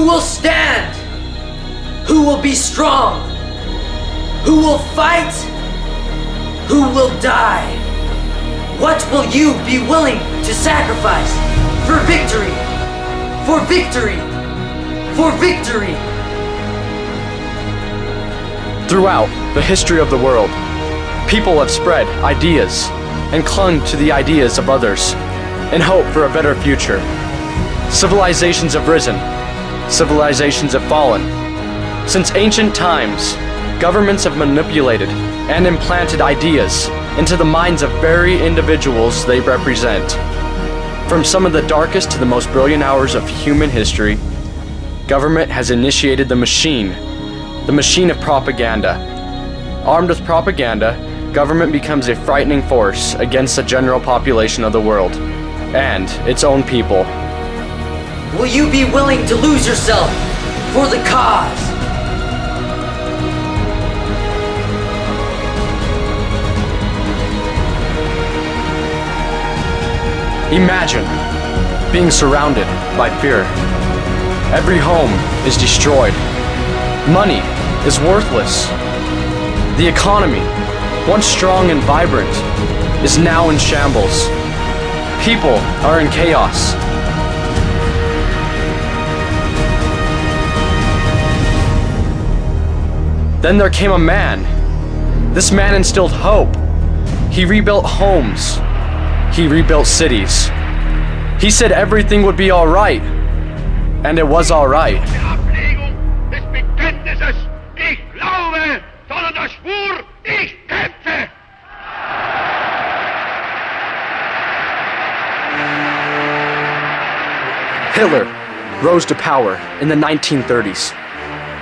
will stand? Who will be strong? Who will fight? Who will die? What will you be willing to sacrifice for victory? For victory! For victory! Throughout the history of the world, people have spread ideas and clung to the ideas of others in hope for a better future. Civilizations have risen. Civilizations have fallen. Since ancient times, governments have manipulated and implanted ideas into the minds of very individuals they represent. From some of the darkest to the most brilliant hours of human history, government has initiated the machine of propaganda. Armed with propaganda, government becomes a frightening force against the general population of the world and its own people. Will you be willing to lose yourself for the cause? Imagine being surrounded by fear. Every home is destroyed. Money is worthless. The economy, once strong and vibrant, is now in shambles. People are in chaos. Then there came a man. This man instilled hope. He rebuilt homes. He rebuilt cities. He said everything would be all right. And it was all right. Hitler rose to power in the 1930s.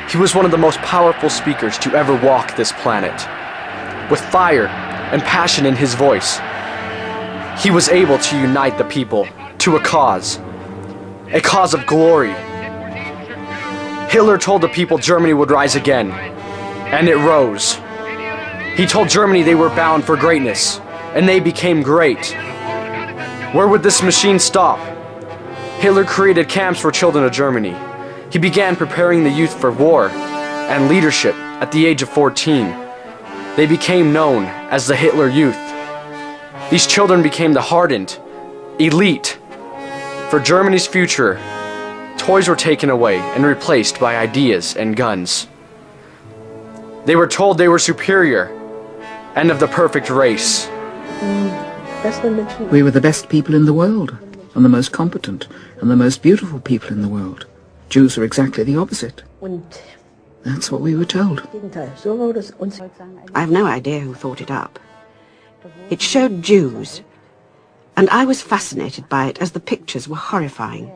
He was one of the most powerful speakers to ever walk this planet. With fire and passion in his voice, he was able to unite the people to a cause of glory. Hitler told the people Germany would rise again, and it rose. He told Germany they were bound for greatness, and they became great. Where would this machine stop? Hitler created camps for children of Germany. He began preparing the youth for war and leadership at the age of 14. They became known as the Hitler Youth. These children became the hardened, elite. For Germany's future, toys were taken away and replaced by ideas and guns. They were told they were superior and of the perfect race. We were the best people in the world, and the most competent, and the most beautiful people in the world. Jews are exactly the opposite. That's what we were told. I have no idea who thought it up. It showed Jews, and I was fascinated by it as the pictures were horrifying.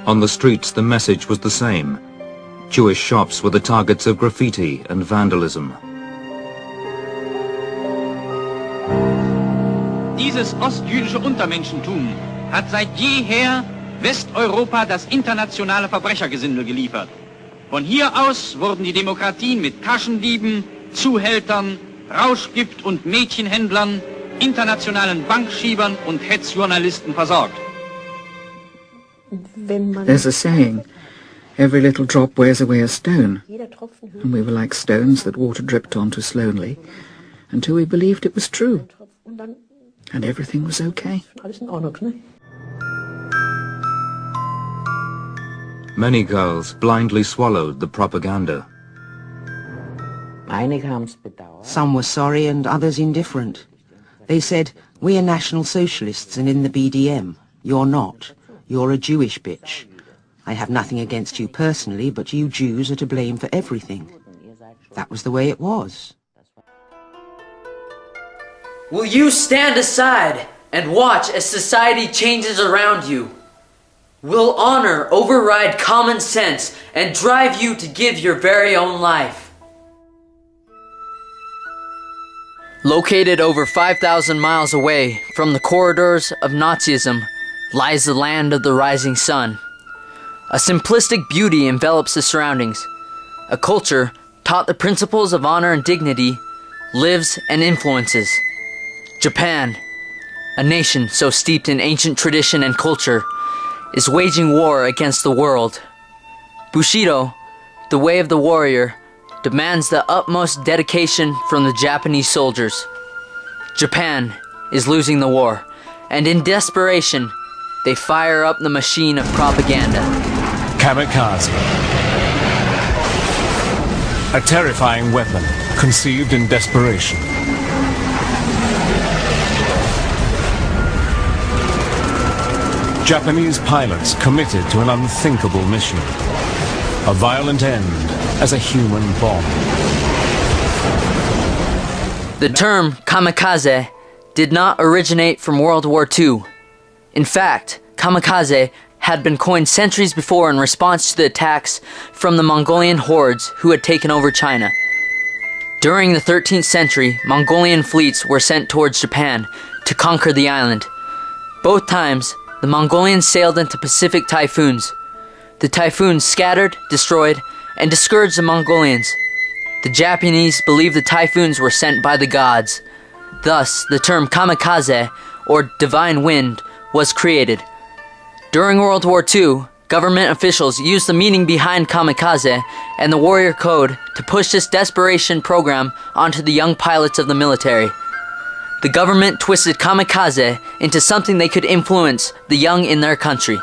On the streets, the message was the same. Jewish shops were the targets of graffiti and vandalism. Dieses ostjüdische Untermenschentum hat seit jeher Westeuropa das internationale Verbrechergesindel geliefert. Von hier aus wurden die Demokratien mit Taschendieben, Zuhältern, Rauschgift- und Mädchenhändlern, internationalen Bankschiebern und Hetzjournalisten versorgt. There's a saying, every little drop wears away a stone. And we were like stones that water dripped onto slowly until we believed it was true. And everything was okay. Many girls blindly swallowed the propaganda. Some were sorry and others indifferent. They said, "We are National Socialists and in the BDM. You're not. You're a Jewish bitch. I have nothing against you personally, but you Jews are to blame for everything." That was the way it was. Will you stand aside and watch as society changes around you? Will honor override common sense and drive you to give your very own life? Located over 5,000 miles away from the corridors of Nazism lies the land of the rising sun. A simplistic beauty envelops the surroundings. A culture taught the principles of honor and dignity lives and influences. Japan, a nation so steeped in ancient tradition and culture, is waging war against the world. Bushido, the way of the warrior, demands the utmost dedication from the Japanese soldiers. Japan is losing the war, and in desperation, they fire up the machine of propaganda. Kamikaze. A terrifying weapon conceived in desperation. Japanese pilots committed to an unthinkable mission. A violent end as a human bomb. The term kamikaze did not originate from World War II. In fact, kamikaze had been coined centuries before in response to the attacks from the Mongolian hordes who had taken over China. During the 13th century, Mongolian fleets were sent towards Japan to conquer the island. Both times, the Mongolians sailed into Pacific typhoons. The typhoons scattered, destroyed, and discouraged the Mongolians. The Japanese believed the typhoons were sent by the gods. Thus, the term kamikaze, or divine wind, was created. During World War II, government officials used the meaning behind kamikaze and the warrior code to push this desperation program onto the young pilots of the military. The government twisted kamikaze into something they could influence the young in their country.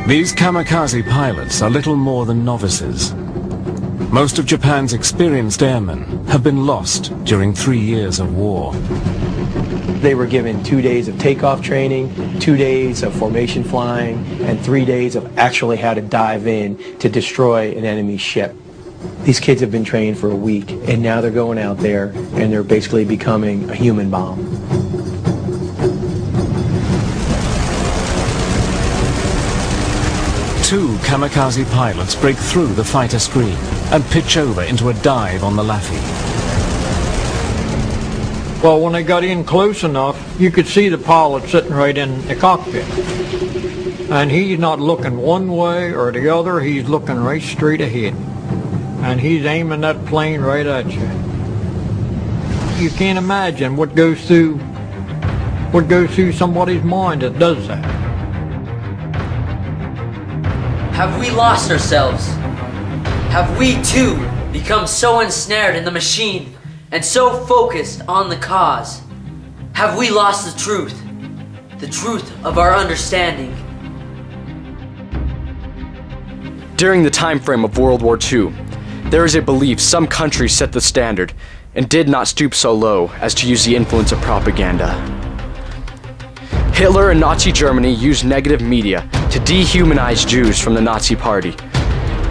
These kamikaze pilots are little more than novices. Most of Japan's experienced airmen have been lost during 3 years of war. They were given 2 days of takeoff training, 2 days of formation flying, and 3 days of actually how to dive in to destroy an enemy ship. These kids have been trained for a week, and now they're going out there and they're basically becoming a human bomb. Two kamikaze pilots break through the fighter screen and pitch over into a dive on the Laffy. Well, when they got in close enough, you could see the pilot sitting right in the cockpit. And he's not looking one way or the other, he's looking right straight ahead. And he's aiming that plane right at you. You can't imagine what goes through somebody's mind that does that. Have we lost ourselves? Have we too become so ensnared in the machine and so focused on the cause? Have we lost the truth of our understanding? During the time frame of World War II, there is a belief some countries set the standard and did not stoop so low as to use the influence of propaganda. Hitler and Nazi Germany used negative media to dehumanize Jews from the Nazi Party.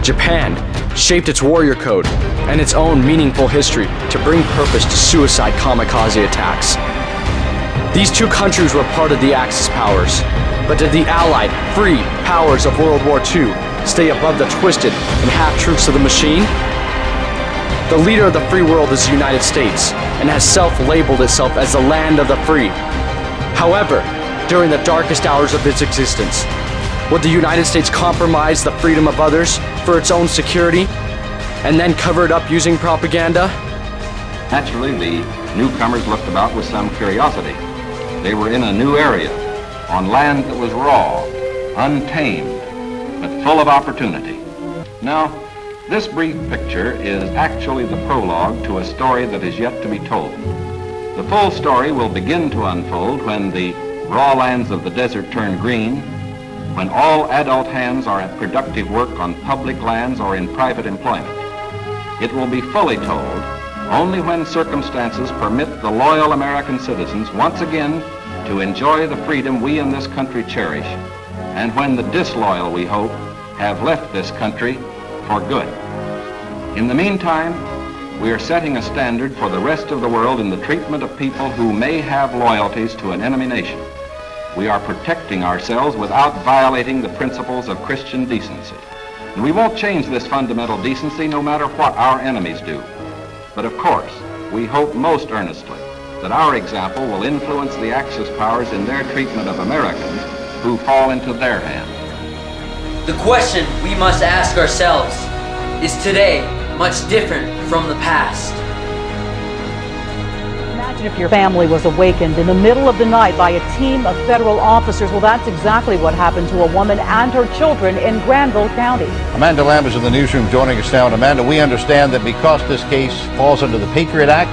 Japan shaped its warrior code and its own meaningful history to bring purpose to suicide kamikaze attacks. These two countries were part of the Axis powers, but did the allied, free powers of World War II stay above the twisted and half-truths of the machine? The leader of the free world is the United States and has self-labeled itself as the land of the free. However, during the darkest hours of its existence, would the United States compromise the freedom of others for its own security and then cover it up using propaganda? Naturally, the newcomers looked about with some curiosity. They were in a new area, on land that was raw, untamed, but full of opportunity. Now, this brief picture is actually the prologue to a story that is yet to be told. The full story will begin to unfold when the raw lands of the desert turn green, when all adult hands are at productive work on public lands or in private employment. It will be fully told only when circumstances permit the loyal American citizens once again to enjoy the freedom we in this country cherish, and when the disloyal, we hope, have left this country for good. In the meantime, we are setting a standard for the rest of the world in the treatment of people who may have loyalties to an enemy nation. We are protecting ourselves without violating the principles of Christian decency. And we won't change this fundamental decency no matter what our enemies do. But of course, we hope most earnestly that our example will influence the Axis powers in their treatment of Americans who fall into their hands. The question we must ask ourselves is today, much different from the past. Imagine if your family was awakened in the middle of the night by a team of federal officers. Well, that's exactly what happened to a woman and her children in Granville County. Amanda Lamb is in the newsroom joining us now. And Amanda, we understand that because this case falls under the Patriot Act,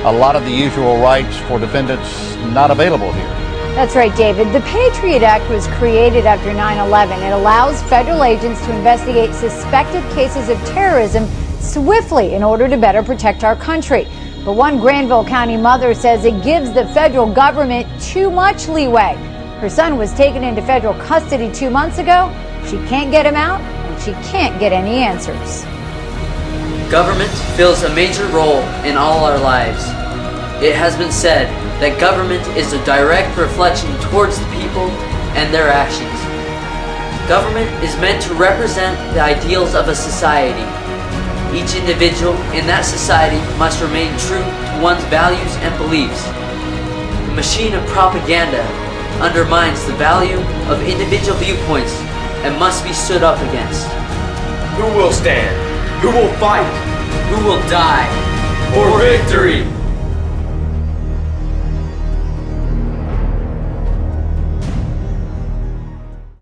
a lot of the usual rights for defendants not available here. That's right, David. The Patriot Act was created after 9/11. It allows federal agents to investigate suspected cases of terrorism swiftly in order to better protect our country. But one Granville County mother says it gives the federal government too much leeway. Her son was taken into federal custody 2 months ago. She can't get him out, and she can't get any answers. Government fills a major role in all our lives. It has been said that government is a direct reflection towards the people and their actions. Government is meant to represent the ideals of a society. Each individual in that society must remain true to one's values and beliefs. The machine of propaganda undermines the value of individual viewpoints and must be stood up against. Who will stand? Who will fight? Who will die for victory?